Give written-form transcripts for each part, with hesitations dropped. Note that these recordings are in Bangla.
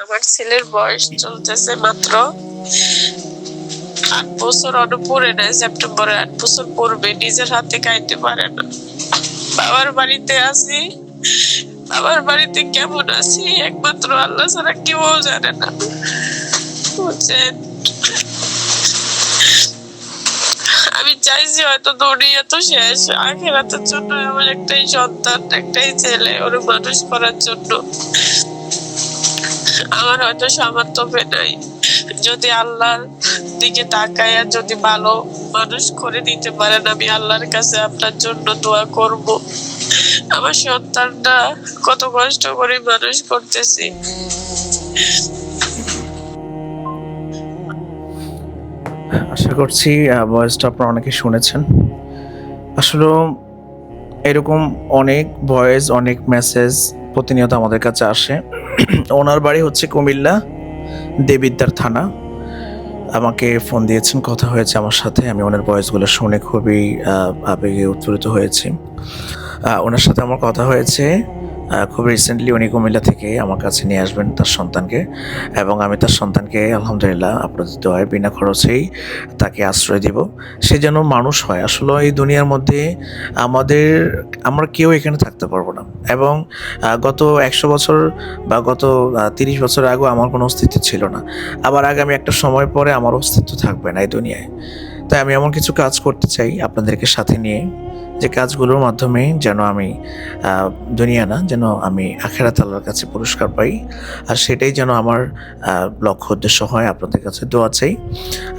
আমার ছেলের বয়স চলতেছে মাত্র 8 বছর, পড়ে নেয় সেপ্টেম্বরে 8 বছর পড়বে। নিজের হাতে খাইতে পারে না। বাবার বাড়িতে আছি, বাবার বাড়িতে কেমন আছি একমাত্র আল্লাহ ছাড়া কেউ জানে না। বুঝছেন, আমি চাইছি হয়তো দুনিয়া তো শেষ, আখিরাতের জন্য আমার একটাই সন্তান, একটাই ছেলে, ওর মানুষ করার জন্য আমার হয়তো সামর্থ্য নাই। যদি আল্লাহর দিকে তাকায় আর যদি ভালো মানুষ করে দিতে পারেন, আমি আল্লাহর কাছে আপনার জন্য দোয়া করব। আমার সন্তানটা কত কষ্ট করে মানুষ করতেছি। আশা করছি ভয়েসটা আপনারা অনেকে শুনেছেন। আসলে এরকম অনেক ভয়েস, অনেক মেসেজ প্রতিনিয়ত আমাদের কাছে আসে। ওনার বাড়ি হচ্ছে কুমিল্লা দেবিদ্বার থানা। আমাকে ফোন দিয়েছেন, কথা হয়েছে আমার সাথে। আমি ওনার ভয়েসগুলো শুনে খুবই আবেগে উৎফুল্লিত হয়েছি। ওনার সাথে আমার কথা হয়েছে খুব রিসেন্টলি। উনি কুমিল্লা থেকে আমার কাছে নিয়ে আসবেন তার সন্তানকে, এবং আমি তার সন্তানকে আলহামদুলিল্লাহ আপনাদের দোয়ায় বিনা খরচেই তাকে আশ্রয় দিব। সে যেন মানুষ হয়। আসলে এই দুনিয়ার মধ্যে আমরা কেউ এখানে থাকতে পারবো না, এবং গত 100 বছর বা গত 30 বছর আগেও আমার কোনো অস্তিত্ব ছিল না। আবার আগামী একটা সময় পরে আমার অস্তিত্ব থাকবে না এই দুনিয়ায়। তাই আমি এমন কিছু কাজ করতে চাই আপনাদেরকে সাথে নিয়ে, যে কাজগুলোর মাধ্যমে যেন আমি দুনিয়া না, যেন আমি আখিরাত আল্লাহর কাছে পুরস্কার পাই। আর সেটাই যেন আমার লক্ষ্য উদ্দেশ্য হয়। আপনাদের কাছে দোয়া চাই।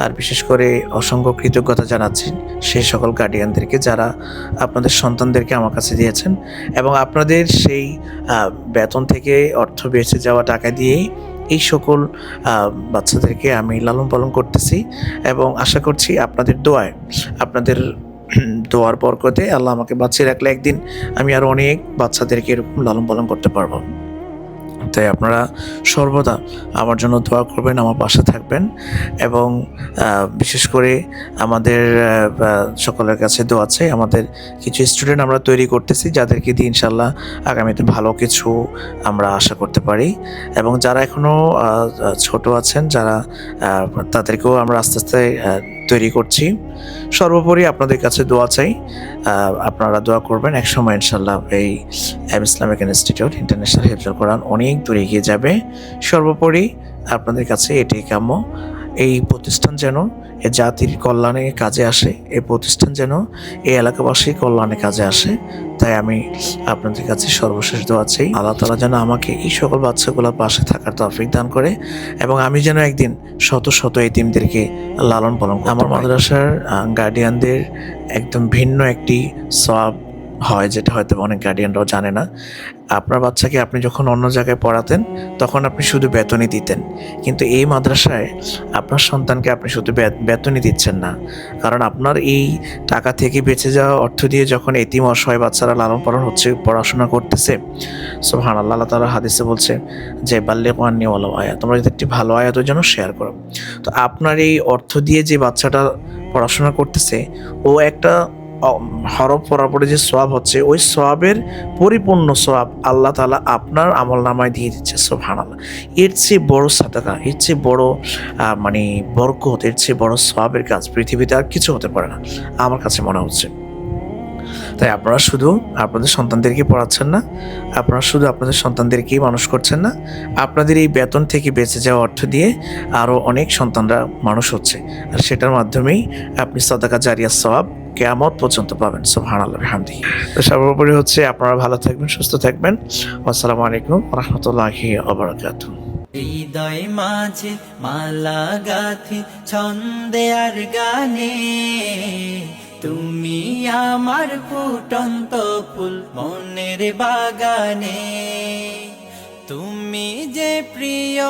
আর বিশেষ করে অসংখ্য কৃতজ্ঞতা জানাচ্ছি সেই সকল গার্ডিয়ানদেরকে যারা আপনাদের সন্তানদেরকে আমার কাছে দিয়েছেন, এবং আপনাদের সেই বেতন থেকে অর্থ বেঁচে যাওয়া টাকা দিয়েই এই সকল বাচ্চাদেরকে আমি লালন পালন করতেছি। এবং আশা করছি আপনাদের দোয়ায়, আপনাদের দোয়ার বরকতে আল্লাহ আমাকে বাঁচিয়ে রাখলে একদিন আমি আরো অনেক বাচ্চাদেরকে এরকম লালন পালন করতে পারবো। তাই আপনারা সর্বদা আমার জন্য দোয়া করবেন, আমার পাশে থাকবেন, এবং বিশেষ করে আমাদের সকলের কাছে দোয়া চাই। আমাদের কিছু স্টুডেন্ট আমরা তৈরি করতেছি, যাদেরকে দিয়ে ইনশাল্লাহ আগামীতে ভালো কিছু আমরা আশা করতে পারি। এবং যারা এখনও ছোট আছেন, যারা তাদেরকেও আমরা আস্তে আস্তে তৈরি করছি। সর্বোপরি আপনাদের কাছে দোয়া চাই, আপনারা দোয়া করবেন। একসময় ইনশাল্লাহ এই ইসলামিক ইনস্টিটিউট ইন্টারন্যাশনাল হিফজুল কোরআন অনেক দূরে এগিয়ে যাবে। সর্বোপরি আপনাদের কাছে এটাই কাম্য, এই প্রতিষ্ঠান যেন এ জাতির কল্যাণে কাজে আসে, এই প্রতিষ্ঠান যেন এই এলাকাবাসীর কল্যাণে কাজে আসে। তাই আমি আপনাদের কাছে সর্বশেষ দোয়া চাই, আল্লাহ তাআলা যেন আমাকে এই সকল বাচ্চাগুলোর পাশে থাকার তৌফিক দান করে, এবং আমি যেন একদিন শত শত এতিমদেরকে লালন পালন করতে পারি। আমার মাদ্রাসার গার্ডিয়ানদের একদম ভিন্ন একটি সওয়াব হয়, যেটা হয়তো অনেক গার্ডিয়ানরাও জানে না। আপনার বাচ্চাকে আপনি যখন অন্য জায়গায় পড়াতেন তখন আপনি শুধু বেতনই দিতেন, কিন্তু এই মাদ্রাসায় আপনার সন্তানকে আপনি শুধু বেতনই দিচ্ছেন না, কারণ আপনার এই টাকা থেকে বেঁচে যাওয়া অর্থ দিয়ে যখন এতিম অসহায় বাচ্চারা লালন পালন হচ্ছে, পড়াশোনা করতেছে। সুবহানাল্লাহ, আল্লাহ তাআলা হাদিসে বলছে যে বাল্লিগু আন্নী ওয়ালাউ আয়া, তোমরা যদি একটি ভালো আয়াতের জন্য শেয়ার করো। তো আপনার এই অর্থ দিয়ে যে বাচ্চাটা পড়াশোনা করতেছে, ও একটা হরফ পড়ার পরে যে সওয়াব হচ্ছে, ওই সওয়াবের পরিপূর্ণ সওয়াব আল্লাহ তাআলা আপনার আমলনামায় দিয়ে দিচ্ছে। সুবহানাল্লাহ, এর চেয়ে বড় সাদাকা, এর চেয়ে বড় মানে বরকত, এর চেয়ে বড় সওয়াবের কাজ পৃথিবীতে আর কিছু হতে পারে না আমার কাছে মনে হচ্ছে। তাই আপনারা শুধু আপনাদের সন্তানদেরকে পড়াচ্ছেন না, আপনারা শুধু আপনাদের সন্তানদেরকেই মানুষ করছেন না, আপনাদের এই বেতন থেকে বেঁচে যাওয়া অর্থ দিয়ে আরও অনেক সন্তানরা মানুষ হচ্ছে, আর সেটার মাধ্যমেই আপনি সাদাকা জারিয়া সওয়াব কিয়ামত পর্যন্ত পাবেন। সুবহানাল্লাহ বিহামদিহি। তো সর্বোপরি হচ্ছে আপনারা ভালো থাকবেন, সুস্থ থাকবেন। আসসালামু আলাইকুম ওয়া রাহমাতুল্লাহি ওয়া বারাকাতুহু। হৃদয় মাঝে মালা গাথি ছন্দে আর গানে, তুমি আমার ফুটন্ত ফুল মনের বাগানে। তুমি যে প্রিয়